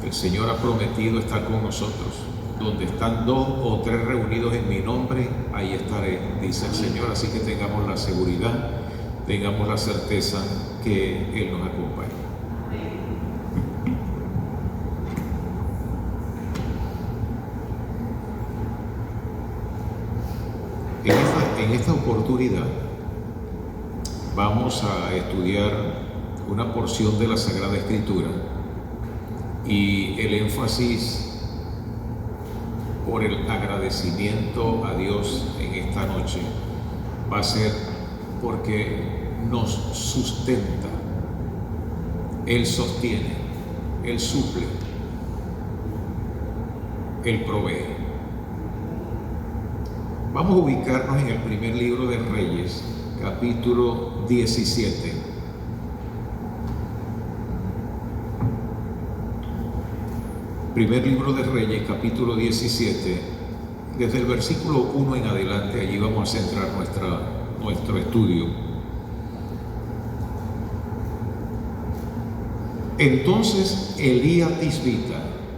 El Señor ha prometido estar con nosotros. Donde están 2 o 3 reunidos en mi nombre, ahí estaré, dice el Señor. Así que tengamos la seguridad, tengamos la certeza que Él nos acompaña. En esta oportunidad vamos a estudiar una porción de la Sagrada Escritura y el énfasis por el agradecimiento a Dios en esta noche va a ser porque nos sustenta, Él sostiene, Él suple, Él provee. Vamos a ubicarnos en el primer libro de Reyes, capítulo 17. Primer libro de Reyes, capítulo 17, desde el versículo 1 en adelante, allí vamos a centrar nuestro estudio. Entonces Elías Tisbita,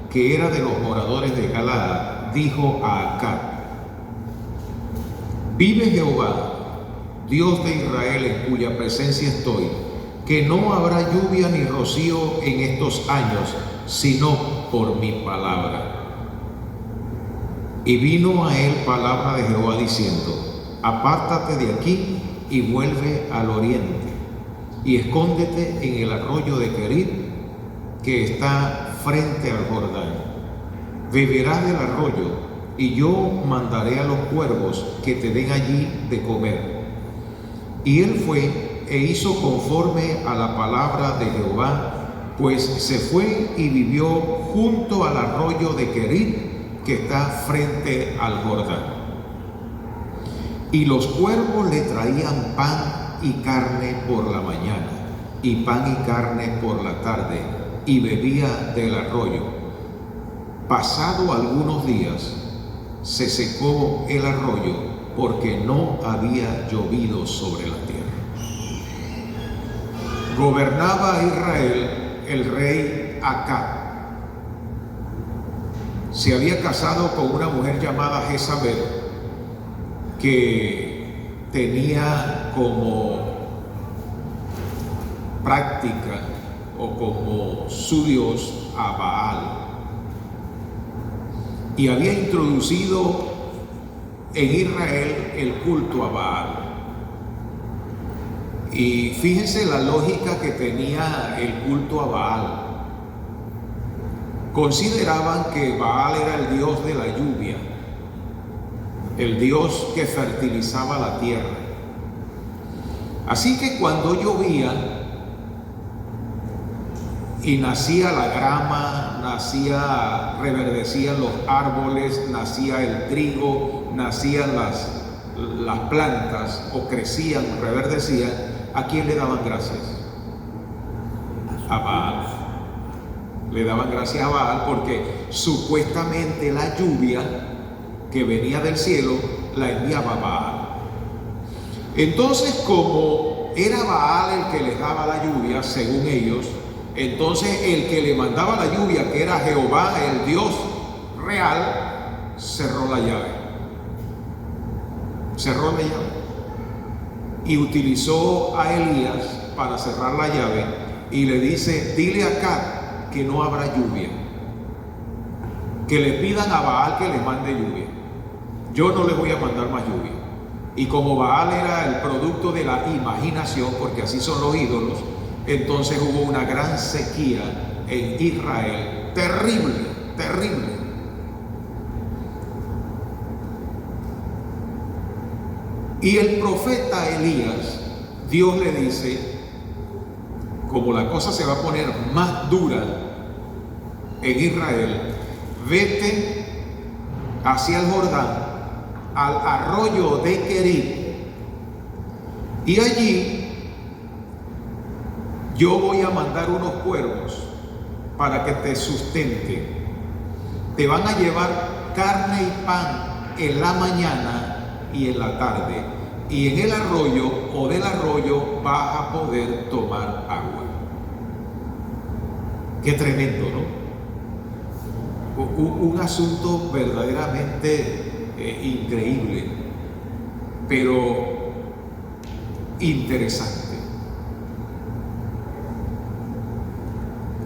que era de los moradores de Galaad, dijo a Acab: vive Jehová, Dios de Israel, en cuya presencia estoy, que no habrá lluvia ni rocío en estos años, sino por mi palabra. Y vino a él palabra de Jehová diciendo: apártate de aquí y vuelve al oriente, y escóndete en el arroyo de Querit, que está frente al Jordán. Beberás del arroyo, y yo mandaré a los cuervos que te den allí de comer. Y él fue e hizo conforme a la palabra de Jehová, pues se fue y vivió junto al arroyo de Querit, que está frente al Jordán. Y los cuervos le traían pan y carne por la mañana, y pan y carne por la tarde, y bebía del arroyo. Pasado algunos días, se secó el arroyo, porque no había llovido sobre la tierra. Gobernaba Israel el rey Acab. Se había casado con una mujer llamada Jezabel, que tenía como práctica o como su dios a Baal, y había introducido en Israel el culto a Baal. Y fíjense la lógica que tenía el culto a Baal. Consideraban que Baal era el dios de la lluvia, el dios que fertilizaba la tierra. Así que cuando llovía y nacía la grama, reverdecían los árboles, nacía el trigo, nacían las plantas, o crecían, reverdecían, ¿a quién le daban gracias? A Baal. Le daban gracias a Baal porque supuestamente la lluvia que venía del cielo la enviaba Baal. Entonces, como era Baal el que les daba la lluvia, según ellos, entonces el que le mandaba la lluvia, que era Jehová, el Dios real, cerró la llave. Cerró la llave y utilizó a Elías para cerrar la llave, y le dice: dile a Acab que no habrá lluvia, que le pidan a Baal que les mande lluvia. Yo no les voy a mandar más lluvia. Y como Baal era el producto de la imaginación, porque así son los ídolos, entonces hubo una gran sequía en Israel, terrible, terrible. Y el profeta Elías, Dios le dice, como la cosa se va a poner más dura en Israel, vete hacia el Jordán, al arroyo de Querit, y allí yo voy a mandar unos cuervos para que te sustenten. Te van a llevar carne y pan en la mañana y en la tarde, y en el arroyo o del arroyo vas a poder tomar agua. Qué tremendo, ¿no? un asunto verdaderamente increíble, pero interesante.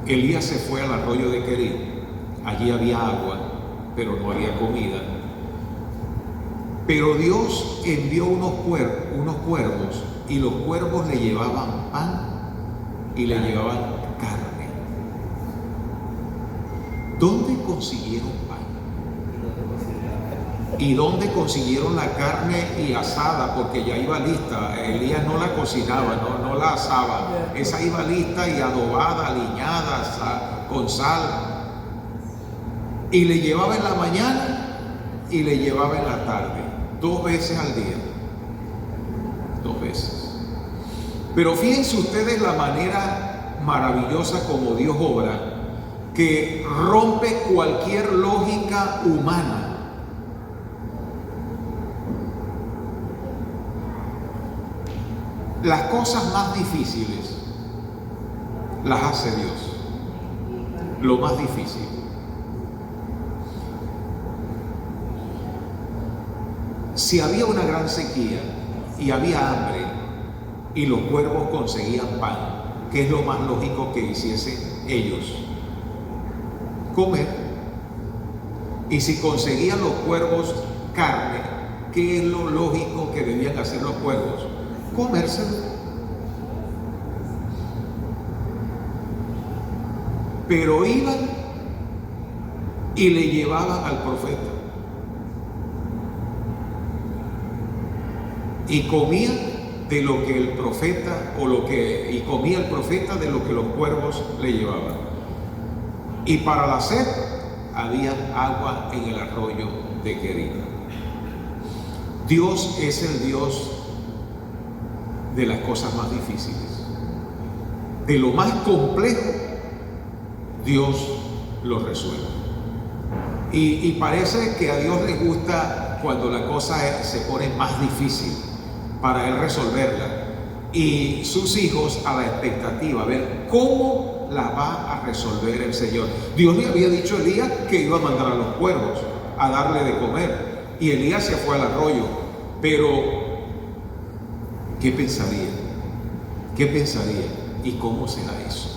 Elías se fue al arroyo de Querit. Allí había agua, pero no había comida. Pero Dios envió unos cuervos, y los cuervos le llevaban pan y le llevaban carne. ¿Dónde consiguieron pan? ¿Y dónde consiguieron la carne y asada? Porque ya iba lista. Elías no la cocinaba, no la asaba. Esa iba lista y adobada, aliñada, con sal. Y le llevaba en la mañana y le llevaba en la tarde. 2 veces al día. 2 veces. Pero fíjense ustedes la manera maravillosa como Dios obra, que rompe cualquier lógica humana. Las cosas más difíciles las hace Dios. Lo más difícil. Si había una gran sequía y había hambre y los cuervos conseguían pan, ¿qué es lo más lógico que hiciesen ellos? Comer. Y si conseguían los cuervos carne, ¿qué es lo lógico que debían hacer los cuervos? Comérselo. Pero iban y le llevaban al profeta. Y comían de lo que el profeta, y comía el profeta de lo que los cuervos le llevaban. Y para la sed había agua en el arroyo de Querit. Dios es el Dios de las cosas más difíciles. De lo más complejo, Dios lo resuelve. Y parece que a Dios le gusta cuando la cosa se pone más difícil para Él resolverla. Y sus hijos a la expectativa, a ver cómo la va a resolver el Señor. Dios le había dicho a Elías que iba a mandar a los cuervos a darle de comer. Y Elías se fue al arroyo. Pero ¿qué pensaría? ¿Qué pensaría? ¿Y cómo será eso?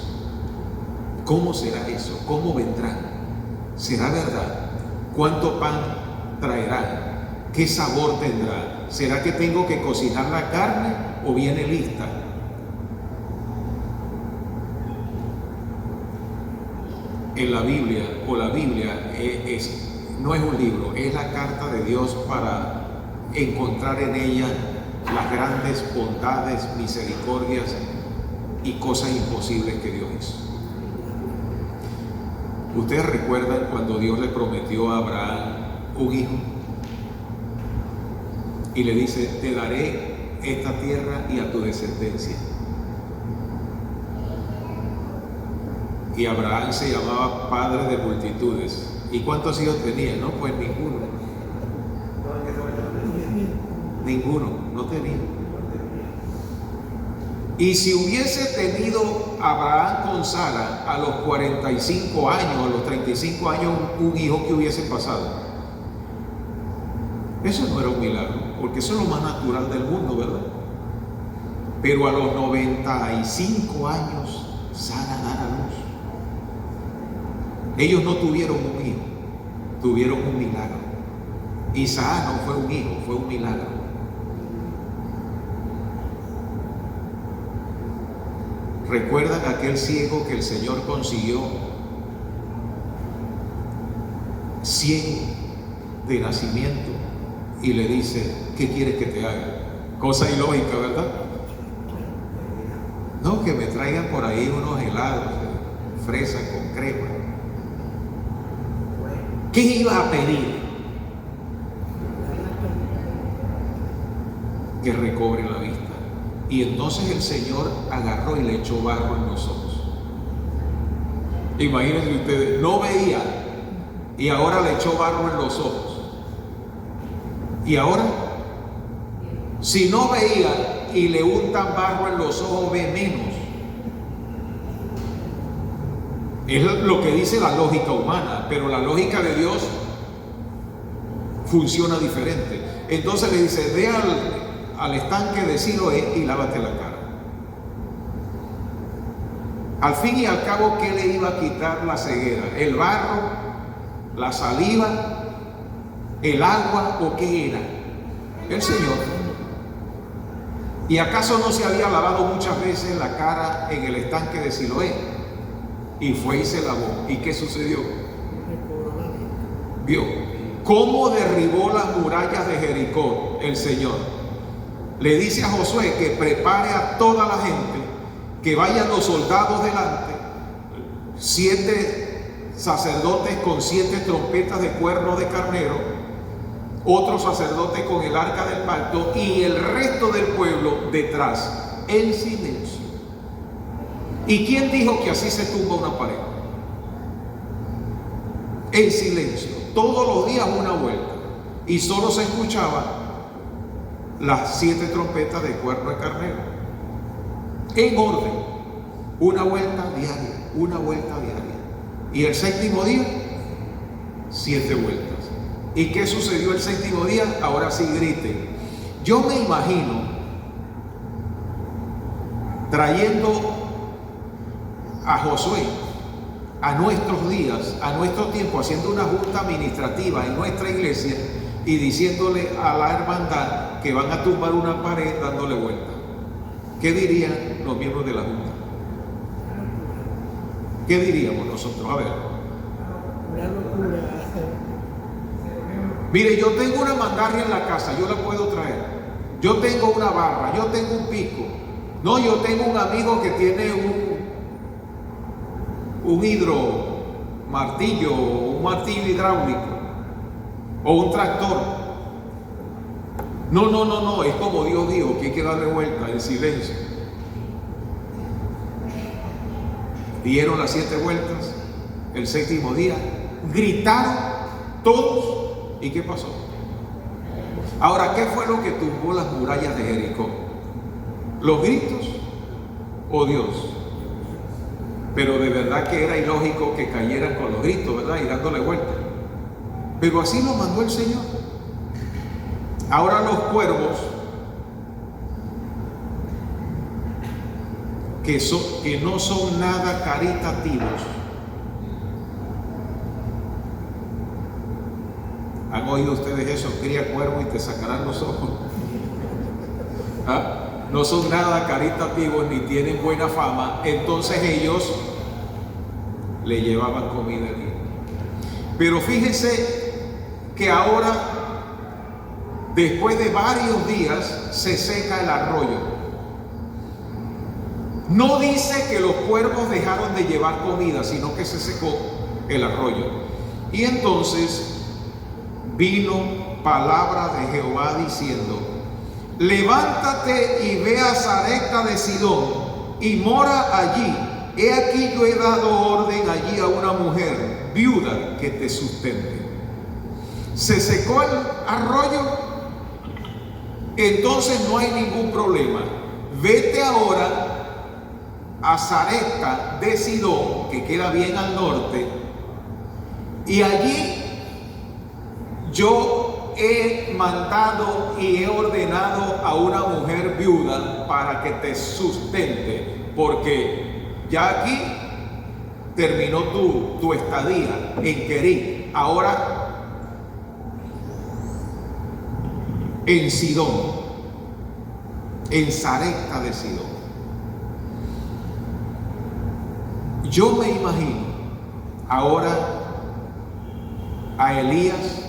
¿Cómo será eso? ¿Cómo vendrán? ¿Será verdad? ¿Cuánto pan traerán? ¿Qué sabor tendrá? ¿Será que tengo que cocinar la carne o viene lista? En la Biblia, la Biblia no es un libro, es la carta de Dios para encontrar en ella las grandes bondades, misericordias y cosas imposibles que Dios hizo. ¿Ustedes recuerdan cuando Dios le prometió a Abraham un hijo? Y le dice, te daré esta tierra y a tu descendencia. Y Abraham se llamaba padre de multitudes. ¿Y cuántos hijos tenía? No, pues ninguno. Ninguno, no tenía. Y si hubiese tenido Abraham con Sara a los 45 años, a los 35 años, un hijo que hubiese pasado. Eso no era un milagro, porque eso es lo más natural del mundo, ¿verdad? Pero a los 95 años, Sara da a luz. Ellos no tuvieron un hijo, tuvieron un milagro. Isaac no fue un hijo, fue un milagro. ¿Recuerdan aquel ciego que el Señor consiguió ciego de nacimiento y le dice, ¿qué quieres que te haga? Cosa ilógica, ¿verdad? No, que me traigan por ahí unos helados de fresa con crema. ¿Qué iba a pedir? Que recobre la vista. Y entonces el Señor agarró y le echó barro en los ojos. Imagínense ustedes, no veía y ahora le echó barro en los ojos. Y ahora, si no veía y le untan barro en los ojos, ve menos. Es lo que dice la lógica humana, pero la lógica de Dios funciona diferente. Entonces le dice, ve al estanque de Siloé y lávate la cara. Al fin y al cabo, ¿qué le iba a quitar la ceguera? ¿El barro? ¿La saliva? ¿El agua? ¿O qué era? El Señor. ¿Y acaso no se había lavado muchas veces la cara en el estanque de Siloé? Y fue y se lavó. ¿Y qué sucedió? ¿Vio cómo derribó las murallas de Jericó el Señor? Le dice a Josué que prepare a toda la gente, que vayan los soldados delante, 7 sacerdotes con 7 trompetas de cuerno de carnero, otro sacerdote con el arca del pacto y el resto del pueblo detrás, en silencio. ¿Y quién dijo que así se tumba una pared? En silencio, todos los días una vuelta, y solo se escuchaba las 7 trompetas de cuerno de carnero, en orden, una vuelta diaria, una vuelta diaria. Y el séptimo día, 7 vueltas. ¿Y qué sucedió el séptimo día? Ahora sí griten. Yo me imagino trayendo a Josué a nuestros días, a nuestro tiempo, haciendo una junta administrativa en nuestra iglesia y diciéndole a la hermandad que van a tumbar una pared dándole vuelta. ¿Qué dirían los miembros de la junta? ¿Qué diríamos nosotros? A ver. Una locura. Mire, yo tengo una mandarria en la casa, yo la puedo traer. Yo tengo una barra, yo tengo un pico. No, yo tengo un amigo que tiene un hidromartillo, un martillo hidráulico o un tractor. No, es como Dios dijo, que hay que darle vuelta en silencio. Dieron las 7 vueltas, el séptimo día, gritaron todos. ¿Y qué pasó? Ahora, ¿qué fue lo que tumbó las murallas de Jericó? ¿Los gritos o Dios? Pero de verdad que era ilógico que cayeran con los gritos, ¿verdad? Y dándole vuelta. Pero así lo mandó el Señor. Ahora los cuervos, que no son nada caritativos, ¿han oído ustedes eso? Cría cuervo y te sacarán los ojos. ¿Ah? No son nada caritativos ni tienen buena fama, entonces ellos le llevaban comida allí. Pero fíjense que ahora, después de varios días, se seca el arroyo. No dice que los cuervos dejaron de llevar comida, sino que se secó el arroyo. Y entonces vino palabra de Jehová diciendo: levántate y ve a Sarepta de Sidón y mora allí. He aquí yo he dado orden allí a una mujer viuda que te sustente. Se secó el arroyo, entonces no hay ningún problema. Vete ahora a Sarepta de Sidón, que queda bien al norte, y allí yo he mandado y he ordenado a una mujer viuda para que te sustente, porque ya aquí terminó tu estadía en Querit. Ahora en Sidón, en Sarepta de Sidón. Yo me imagino ahora a Elías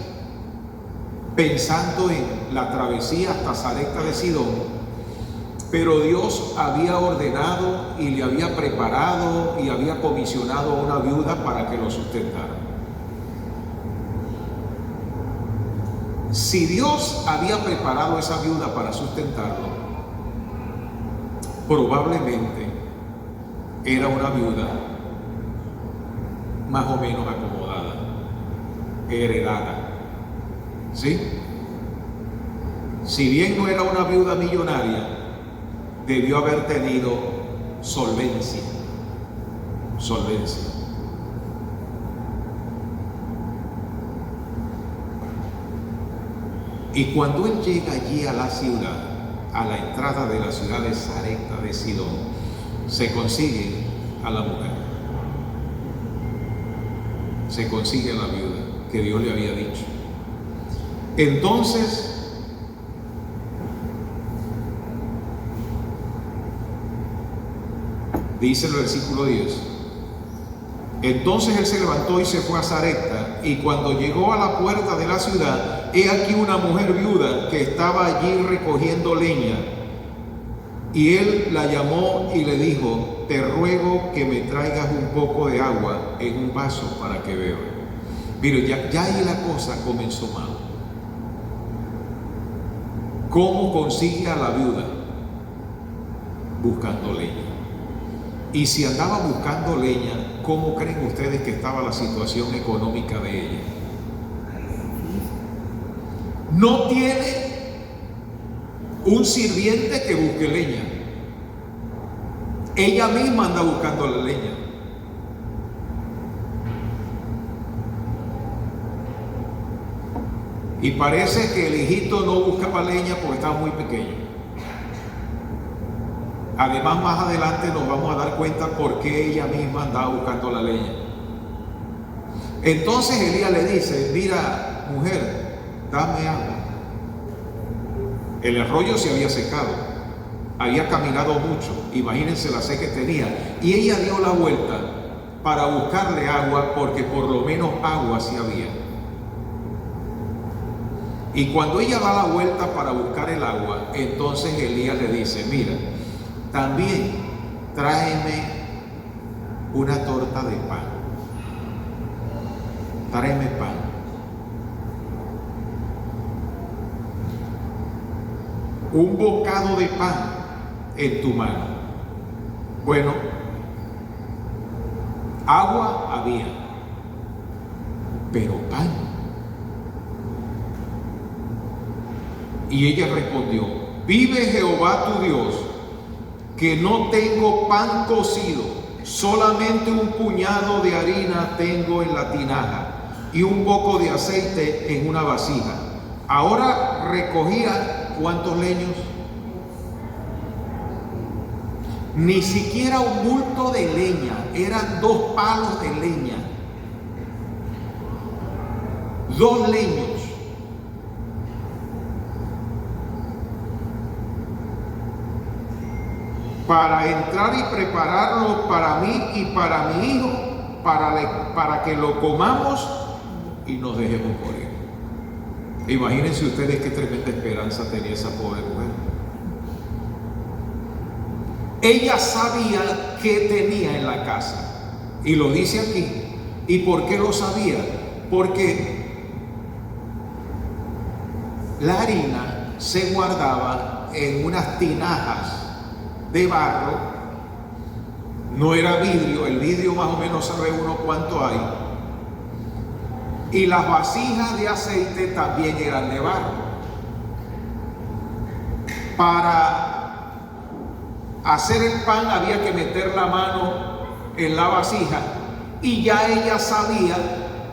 pensando en la travesía hasta Sarepta de Sidón, pero Dios había ordenado y le había preparado y había comisionado a una viuda para que lo sustentara. Si Dios había preparado a esa viuda para sustentarlo, probablemente era una viuda más o menos acomodada, heredada. ¿Sí? Si bien no era una viuda millonaria, debió haber tenido solvencia. Y cuando él llega allí a la ciudad, a la entrada de la ciudad de Sarepta de Sidón, se consigue a la mujer. Se consigue a la viuda que Dios le había dicho. Entonces, dice el versículo 10, entonces él se levantó y se fue a Sarepta, y cuando llegó a la puerta de la ciudad, he aquí una mujer viuda que estaba allí recogiendo leña. Y él la llamó y le dijo, te ruego que me traigas un poco de agua en un vaso para que beba. Mire, ya ahí la cosa comenzó mal. ¿Cómo consigue a la viuda? Buscando leña. Y si andaba buscando leña, ¿cómo creen ustedes que estaba la situación económica de ella? No tiene un sirviente que busque leña. Ella misma anda buscando la leña. Y parece que el hijito no buscaba leña porque estaba muy pequeño. Además, más adelante nos vamos a dar cuenta por qué ella misma andaba buscando la leña. Entonces Elías le dice, mira, mujer, dame agua. El arroyo se había secado, había caminado mucho, imagínense la sed que tenía. Y ella dio la vuelta para buscarle agua, porque por lo menos agua sí había. Y cuando ella da la vuelta para buscar el agua, entonces Elías le dice, mira, también tráeme una torta de pan. Tráeme pan. Un bocado de pan en tu mano. Bueno, agua había, pero pan. Y ella respondió, vive Jehová tu Dios, que no tengo pan cocido, solamente un puñado de harina tengo en la tinaja y un poco de aceite en una vasija. Ahora recogía, ¿cuántos leños? Ni siquiera un bulto de leña, eran 2 palos de leña, 2 leños. Para entrar y prepararlo para mí y para mi hijo, para que lo comamos y nos dejemos morir. Imagínense ustedes qué tremenda esperanza tenía esa pobre mujer. Ella sabía qué tenía en la casa, y lo dice aquí. ¿Y por qué lo sabía? Porque la harina se guardaba en unas tinajas de barro, no era vidrio. El vidrio más o menos sabe uno cuánto hay, y las vasijas de aceite también eran de barro. Para hacer el pan había que meter la mano en la vasija, y ya ella sabía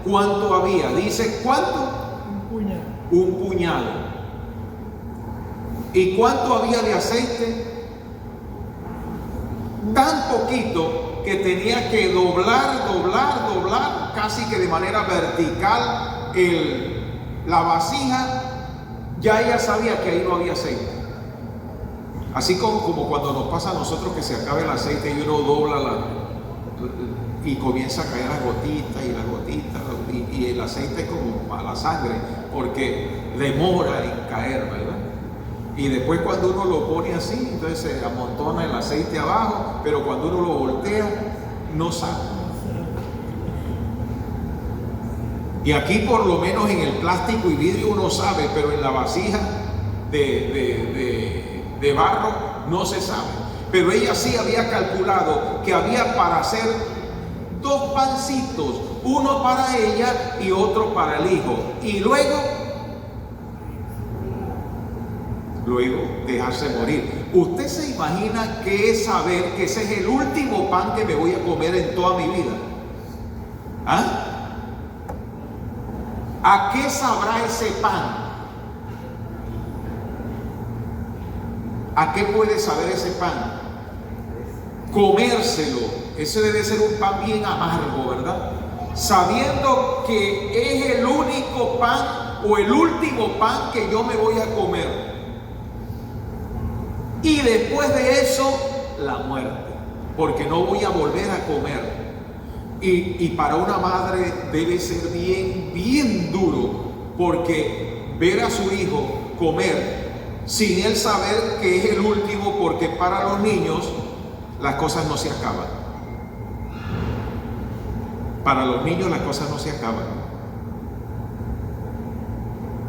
cuánto había. Dice, ¿cuánto? Un puñado. Un puñado. ¿Y cuánto había de aceite? Tan poquito que tenía que doblar, casi que de manera vertical la vasija. Ya ella sabía que ahí no había aceite. Así como cuando nos pasa a nosotros que se acaba el aceite y uno dobla y comienza a caer las gotitas y el aceite es como a la sangre, porque demora en caer, ¿verdad? Y después cuando uno lo pone así, entonces se amontona el aceite abajo, pero cuando uno lo voltea, no sale. Y aquí por lo menos en el plástico y vidrio uno sabe, pero en la vasija de barro no se sabe. Pero ella sí había calculado que había para hacer 2 pancitos, uno para ella y otro para el hijo. Y luego dejarse morir. ¿Usted se imagina qué es saber que ese es el último pan que me voy a comer en toda mi vida? ¿Ah? ¿A qué sabrá ese pan? ¿A qué puede saber ese pan? Comérselo, ese debe ser un pan bien amargo, ¿verdad? Sabiendo que es el único pan o el último pan que yo me voy a comer. Y después de eso, la muerte, porque no voy a volver a comer. Y para una madre debe ser bien duro, porque ver a su hijo comer sin él saber que es el último, porque para los niños las cosas no se acaban. Para los niños las cosas no se acaban.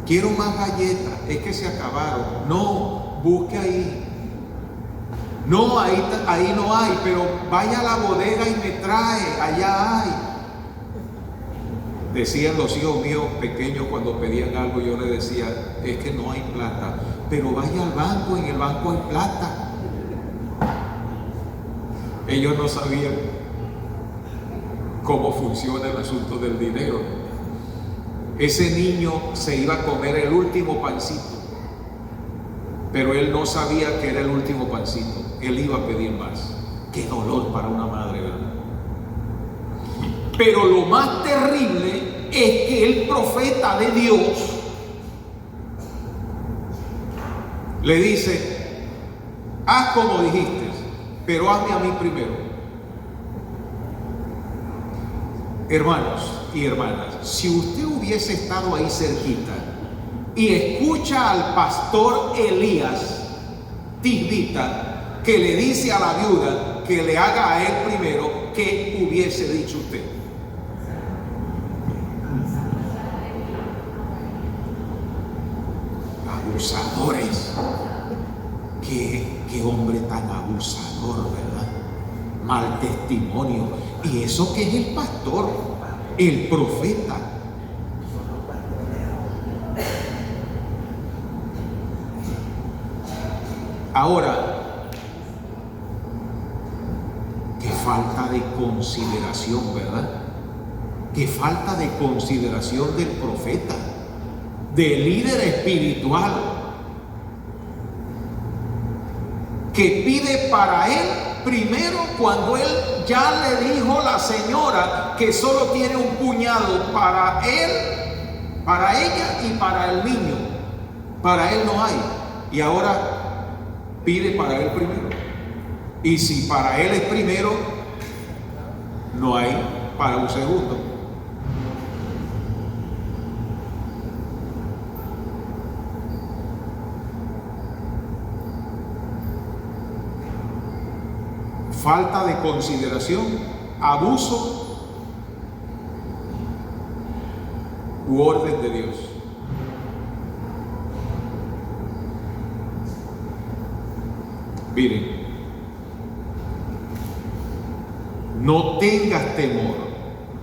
Quiero más galletas, es que se acabaron. No, busque ahí. No, ahí no hay, pero vaya a la bodega y me trae, allá hay. Decían los hijos míos pequeños cuando pedían algo, yo les decía, es que no hay plata, pero vaya al banco, en el banco hay plata. Ellos no sabían cómo funciona el asunto del dinero. Ese niño se iba a comer el último pancito, pero él no sabía que era el último pancito. Él iba a pedir más. Qué dolor para una madre, ¿verdad? Pero lo más terrible es que el profeta de Dios le dice: haz como dijiste, pero hazme a mí primero. Hermanos y hermanas, si usted hubiese estado ahí cerquita y escucha al pastor Elías Tisbita que le dice a la viuda que le haga a él primero, ¿qué hubiese dicho usted? Abusadores. Qué hombre tan abusador, ¿verdad? Mal testimonio. Y eso que es el pastor, el profeta. Ahora, qué falta de consideración, ¿verdad? Qué falta de consideración del profeta, del líder espiritual, que pide para él primero, cuando él ya le dijo a la señora que solo tiene un puñado para él, para ella y para el niño. Para él no hay. Y ahora pide para él primero. Y si para él es primero, no hay para un segundo. Falta de consideración, abuso u orden de Dios. Miren, no tengas temor,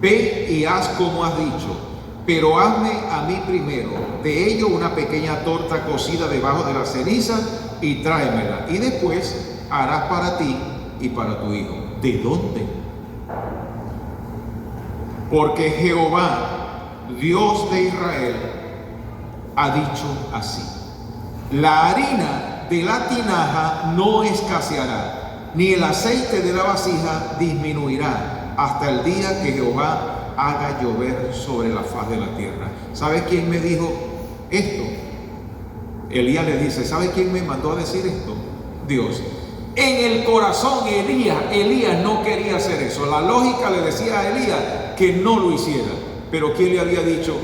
ve y haz como has dicho, pero hazme a mí primero de ello una pequeña torta cocida debajo de la ceniza y tráemela, y después harás para ti y para tu hijo. ¿De dónde? Porque Jehová, Dios de Israel, ha dicho así: la harina de la tinaja no escaseará, ni el aceite de la vasija disminuirá, hasta el día que Jehová haga llover sobre la faz de la tierra. ¿Sabe quién me dijo esto? Elías le dice: ¿sabe quién me mandó a decir esto? Dios. En el corazón Elías no quería hacer eso. La lógica le decía a Elías que no lo hiciera. Pero ¿quién le había dicho?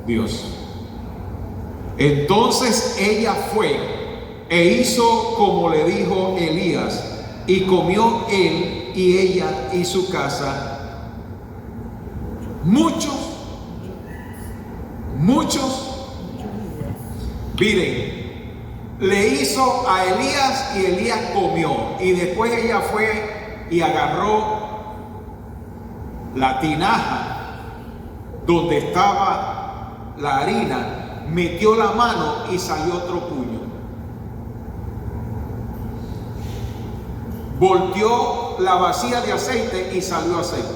Dios. Entonces ella fue e hizo como le dijo Elías, y comió él y ella y su casa muchos. Miren, le hizo a Elías y Elías comió, y después ella fue y agarró la tinaja donde estaba la harina, metió la mano y salió otro puño. Volteó la vasija de aceite y salió aceite.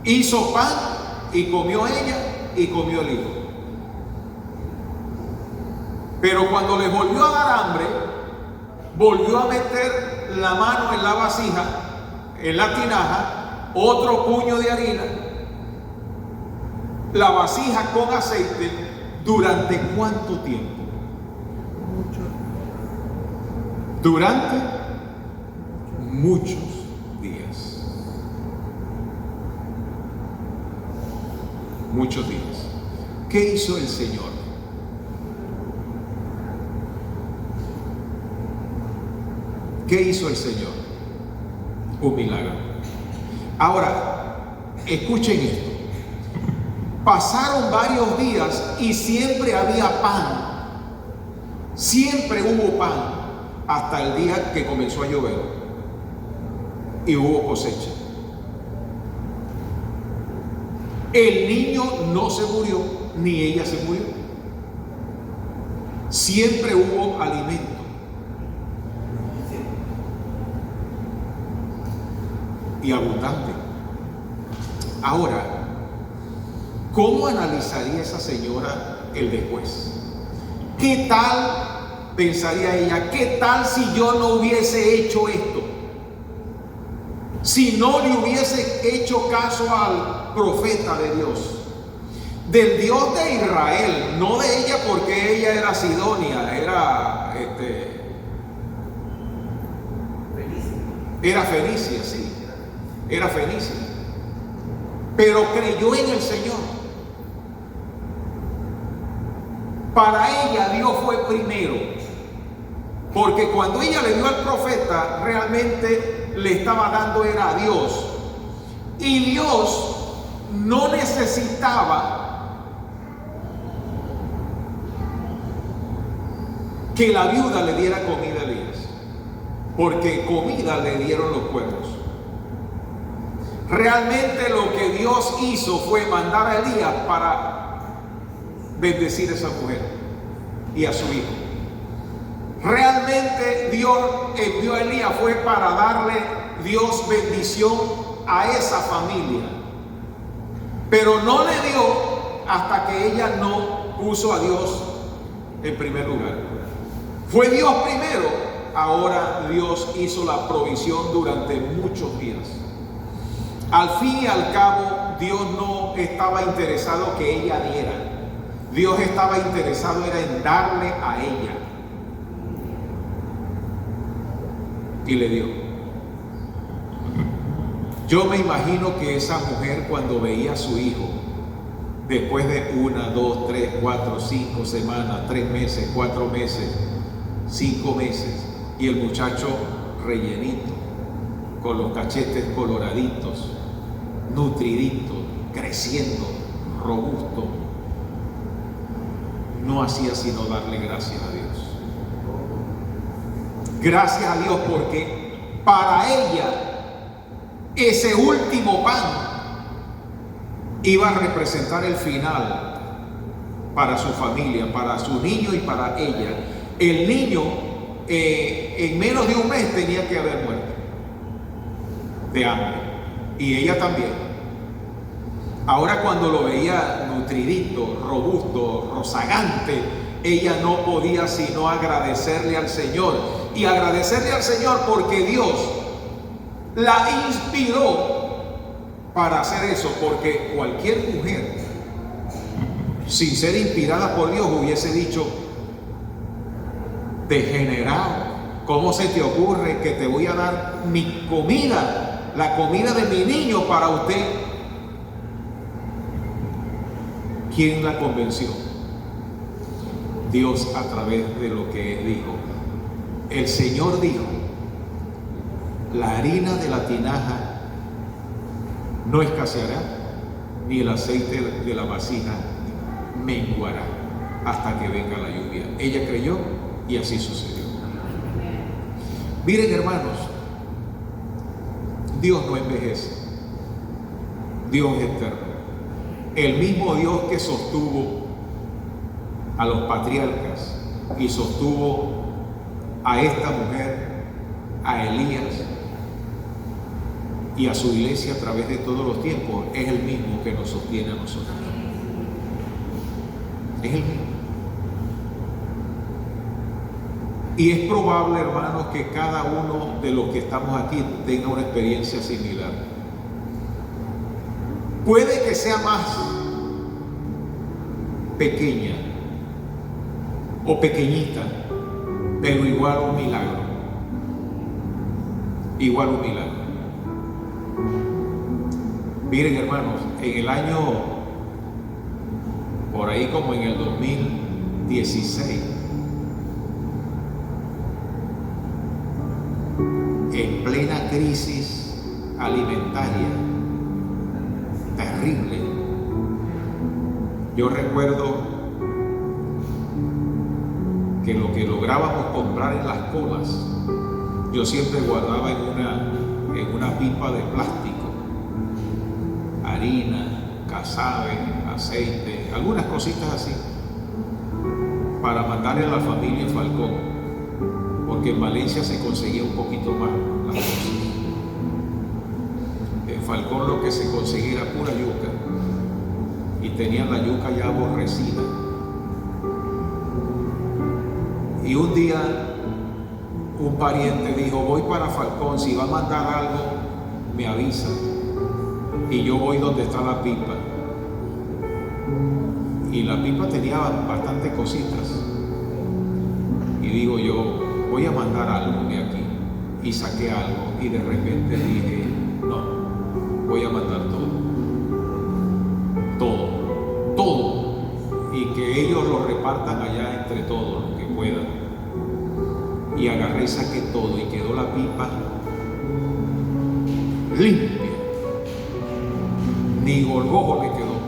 Hizo pan y comió ella y comió el hijo. Pero cuando les volvió a dar hambre, volvió a meter la mano en la vasija, en la tinaja, otro puño de harina, la vasija con aceite. ¿Durante cuánto tiempo? Mucho. Durante muchos días. Muchos días. ¿Qué hizo el Señor? ¿Qué hizo el Señor? Un milagro. Ahora, escuchen esto. Pasaron varios días y siempre había pan. Siempre hubo pan hasta el día que comenzó a llover y hubo cosecha. El niño no se murió, ni ella se murió. Siempre hubo alimento. Y abundante. Ahora, ¿cómo analizaría esa señora el después? ¿Qué tal pensaría ella? ¿Qué tal si yo no hubiese hecho esto? Si no le hubiese hecho caso al profeta de Dios, del Dios de Israel, no de ella porque ella era sidonia, era fenicia, sí, era fenicia, pero creyó en el Señor. Para ella Dios fue primero, porque cuando ella le dio al profeta, realmente le estaba dando era a Dios, y Dios no necesitaba que la viuda le diera comida a Elías, porque comida le dieron los cuervos. Realmente lo que Dios hizo fue mandar a Elías para bendecir a esa mujer y a su hijo. Realmente Dios envió a Elías fue para darle Dios bendición a esa familia, pero no le dio hasta que ella no puso a Dios en primer lugar. Fue Dios primero, ahora Dios hizo la provisión durante muchos días. Al fin y al cabo, Dios no estaba interesado que ella diera. Dios estaba interesado era en darle a ella. Y le dio. Yo me imagino que esa mujer, cuando veía a su hijo, después de 1, 2, 3, 4, 5 semanas, 3 meses, 4 meses, 5 meses, y el muchacho rellenito, con los cachetes coloraditos, nutridito, creciendo, robusto, no hacía sino darle gracias a Dios. Gracias a Dios, porque para ella ese último pan iba a representar el final para su familia, para su niño y para ella. El niño en menos de un mes tenía que haber muerto de hambre, y ella también. Ahora, cuando lo veía nutridito, robusto, rozagante, ella no podía sino agradecerle al Señor, y agradecerle al Señor porque Dios la inspiró para hacer eso, porque cualquier mujer sin ser inspirada por Dios hubiese dicho: degenerado, ¿cómo se te ocurre que te voy a dar mi comida, la comida de mi niño para usted? ¿Quién la convenció? Dios, a través de lo que dijo. El Señor dijo: la harina de la tinaja no escaseará, ni el aceite de la vasija menguará hasta que venga la lluvia. Ella creyó y así sucedió. Miren, hermanos, Dios no envejece. Dios es eterno. El mismo Dios que sostuvo a los patriarcas y sostuvo a esta mujer, a Elías y a su iglesia a través de todos los tiempos, es el mismo que nos sostiene a nosotros. Es el mismo. Y es probable, hermanos, que cada uno de los que estamos aquí tenga una experiencia similar. Puede que sea más pequeña o pequeñita, pero igual un milagro. Igual un milagro. Miren, hermanos, en el año, por ahí como en el 2016, en plena crisis alimentaria terrible, yo recuerdo que lo que lográbamos comprar en las colas, yo siempre guardaba en una pipa de plástico, harina, casabe, aceite, algunas cositas así, para mandarle a la familia en Falcón, porque en Valencia se conseguía un poquito más las cosas. En Falcón lo que se conseguía era pura yuca, y tenían la yuca ya aborrecida. Y un día un pariente dijo: voy para Falcón, si va a mandar algo me avisa, y yo voy donde está la pipa. Y la pipa tenía bastantes cositas, y digo yo: voy a mandar algo de aquí. Y saqué algo, y de repente dije: no, voy a mandar todo, y que ellos lo repartan allá entre todos los que puedan. Y agarré y saqué todo, y quedó la pipa limpia, ni gorgojo le quedó.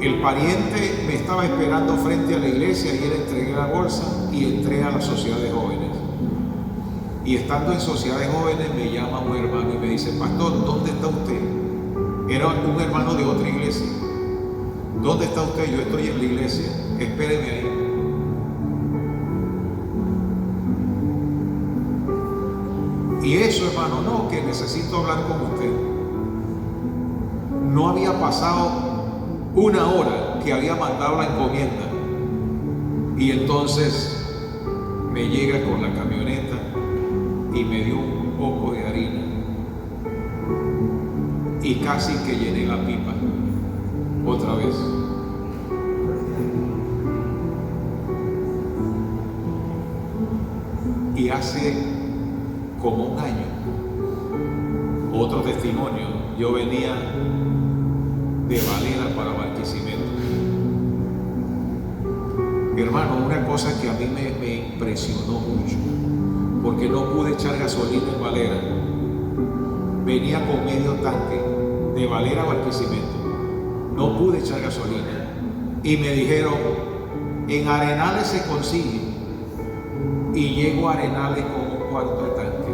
El pariente me estaba esperando frente a la iglesia, y le entregué la bolsa y entré a la sociedad de jóvenes. Y estando en sociedad de jóvenes me llama un hermano y me dice: pastor, ¿dónde está usted? Era un hermano de otra iglesia. ¿Dónde está usted? Yo estoy en la iglesia, espéreme ahí. Y eso, hermano, no, que necesito hablar con usted. No había pasado una hora que había mandado la encomienda, y entonces me llega con la camioneta y me dio un poco de harina, y casi que llené la pipa otra vez. Y hace como un año, otro testimonio, yo venía de Valera para Barquisimeto. Hermano, una cosa que a mí me impresionó mucho, porque no pude echar gasolina en Valera. Venía con medio tanque de Valera a Barquisimeto, no pude echar gasolina, y me dijeron: en Arenales se consigue. Y llego a Arenales con un cuarto de tanque,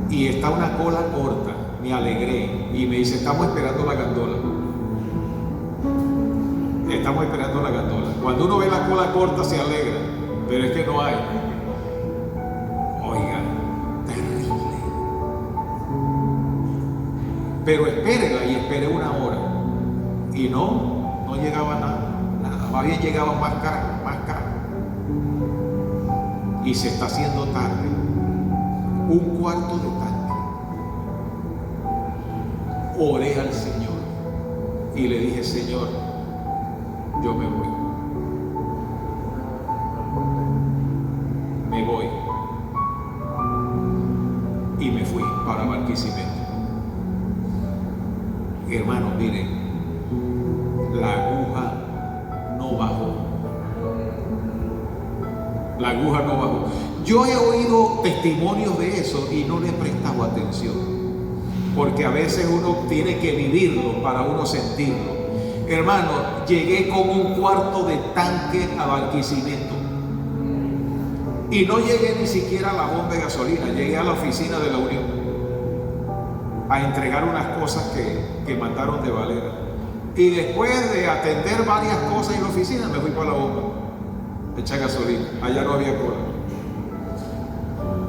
y está una cola corta. Me alegré y me dice: estamos esperando la gandola. Estamos esperando la gandola. Cuando uno ve la cola corta se alegra, pero es que no hay. Oiga, terrible. Pero espérela, y esperé una hora, y no llegaba nada. Más bien llegaba más caro. Y se está haciendo tarde. Un cuarto de tanque. Oré al Señor y le dije: Señor, yo me voy. Me voy. Y me fui para Barquisimeto. Hermanos, miren, la aguja no bajó. La aguja no bajó. Yo he oído testimonios de eso y no le he prestado atención, porque a veces uno tiene que vivirlo para uno sentirlo. Hermano, llegué con un cuarto de tanque a Barquisimeto, y no llegué ni siquiera a la bomba de gasolina. Llegué a la oficina de la Unión a entregar unas cosas que mandaron de Valera, y después de atender varias cosas en la oficina me fui para la bomba, echar gasolina. Allá no había cola.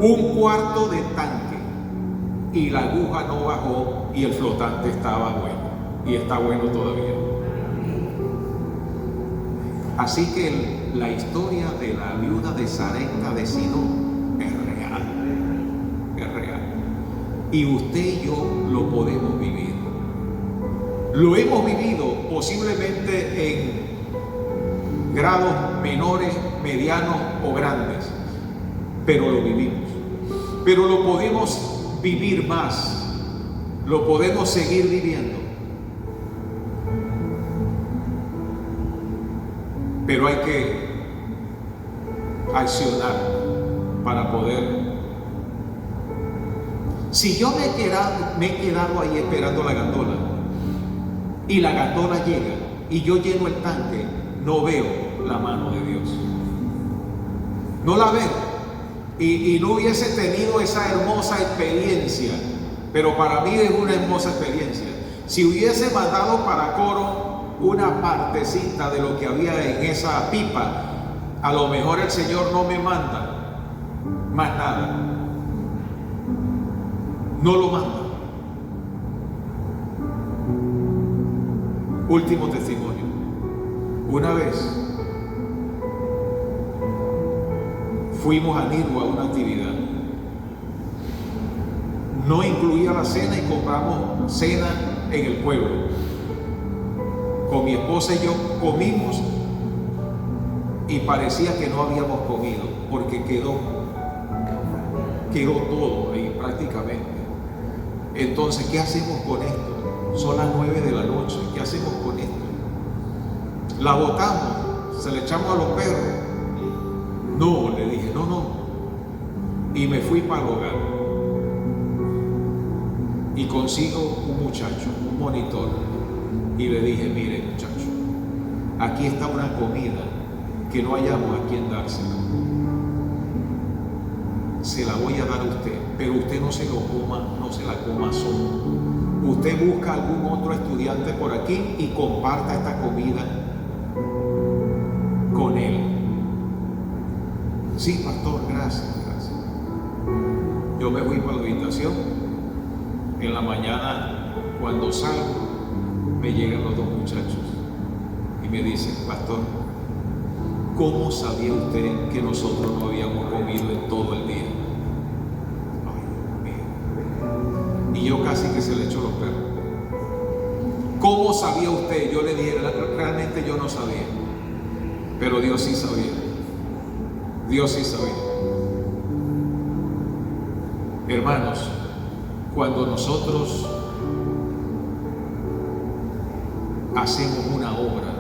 Un cuarto de tanque, y la aguja no bajó, y el flotante estaba bueno. y está bueno todavía. Así que la historia de la viuda de Sarepta de Sidón es real, es real. Y usted y yo lo podemos vivir. Lo hemos vivido posiblemente en grados menores, medianos o grandes, pero lo vivimos. Pero lo podemos vivir más, lo podemos seguir viviendo. Pero hay que accionar para poder. Si yo me he quedado ahí esperando la gandola y la gandola llega y yo lleno el tanque, no veo la mano de Dios. No la veo. Y no hubiese tenido esa hermosa experiencia, pero para mí es una hermosa experiencia. Si hubiese mandado para coro una partecita de lo que había en esa pipa, a lo mejor el Señor no me manda más nada. No lo manda. Último testimonio. Una vez fuimos a Nirgua a una actividad. No incluía la cena y compramos cena en el pueblo. Con mi esposa y yo comimos y parecía que no habíamos comido porque quedó todo ahí prácticamente. Entonces, ¿qué hacemos con esto? Son las 9 de la noche. ¿Qué hacemos con esto? La botamos, se la echamos a los perros. No, le dije, no. Y me fui para el hogar. Y consigo un muchacho, un monitor. Y le dije, mire muchacho, aquí está una comida que no hayamos a quien dársela. Se la voy a dar a usted, pero usted no se lo coma, no se la coma solo. Usted busca algún otro estudiante por aquí y comparta esta comida con él. Sí, pastor, gracias. Yo me fui para la habitación. En la mañana, cuando salgo, me llegan los dos muchachos y me dicen, pastor, ¿cómo sabía usted que nosotros no habíamos comido en todo el día? Ay, Dios mío. Y yo casi que se le echo los perros. ¿Cómo sabía usted? Yo le dije, realmente yo no sabía, pero Dios sí sabía. Dios sí sabía. Hermanos, cuando nosotros hacemos una obra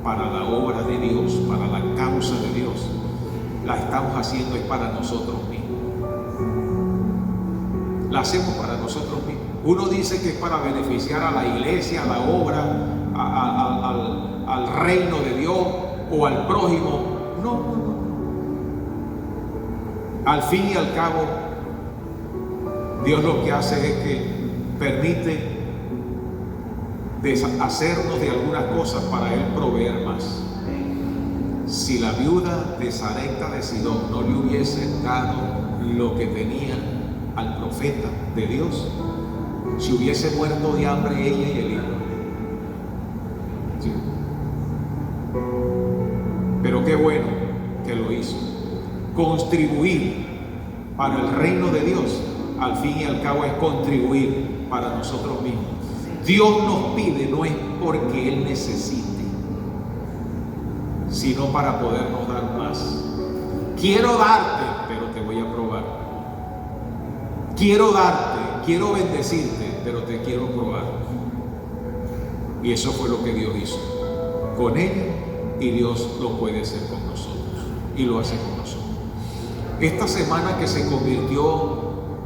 para la obra de Dios, para la causa de Dios, la estamos haciendo es para nosotros mismos. La hacemos para nosotros mismos. Uno dice que es para beneficiar a la iglesia, a la obra, al reino de Dios o al prójimo. No. Al fin y al cabo, Dios lo que hace es que permite deshacernos de algunas cosas para Él proveer más. Si la viuda de Sarepta de Sidón no le hubiese dado lo que tenía al profeta de Dios, si hubiese muerto de hambre ella y el hijo. Sí. Pero qué bueno que lo hizo. Contribuir para el reino de Dios, al fin y al cabo, es contribuir para nosotros mismos. Dios nos pide no es porque Él necesite, sino para podernos dar más. Quiero darte, pero te voy a probar. Quiero darte, quiero bendecirte, pero te quiero probar. Y eso fue lo que Dios hizo con ella, y Dios lo puede hacer con nosotros, y lo hace con nosotros. Esta semana, que se convirtió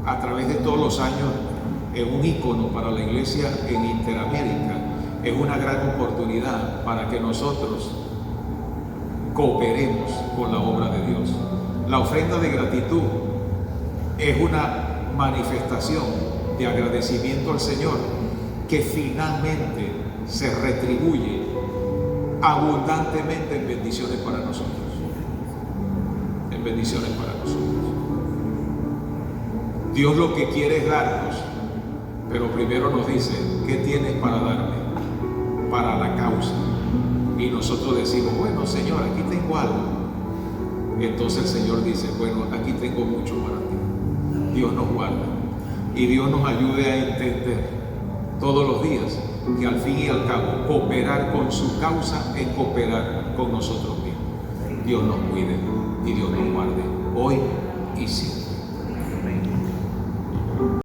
a través de todos los años en un ícono para la iglesia en Interamérica, es una gran oportunidad para que nosotros cooperemos con la obra de Dios. La ofrenda de gratitud es una manifestación de agradecimiento al Señor que finalmente se retribuye abundantemente en bendiciones para nosotros. En bendiciones para nosotros. Dios lo que quiere es darnos, pero primero nos dice, ¿qué tienes para darme? nosotros decimos, bueno, Señor, aquí tengo algo. Entonces el Señor dice, bueno, aquí tengo mucho para ti. Dios nos guarda y Dios nos ayude a entender todos los días que al fin y al cabo cooperar con su causa es cooperar con nosotros mismos. Dios nos cuide y Dios nos guarde hoy y siempre.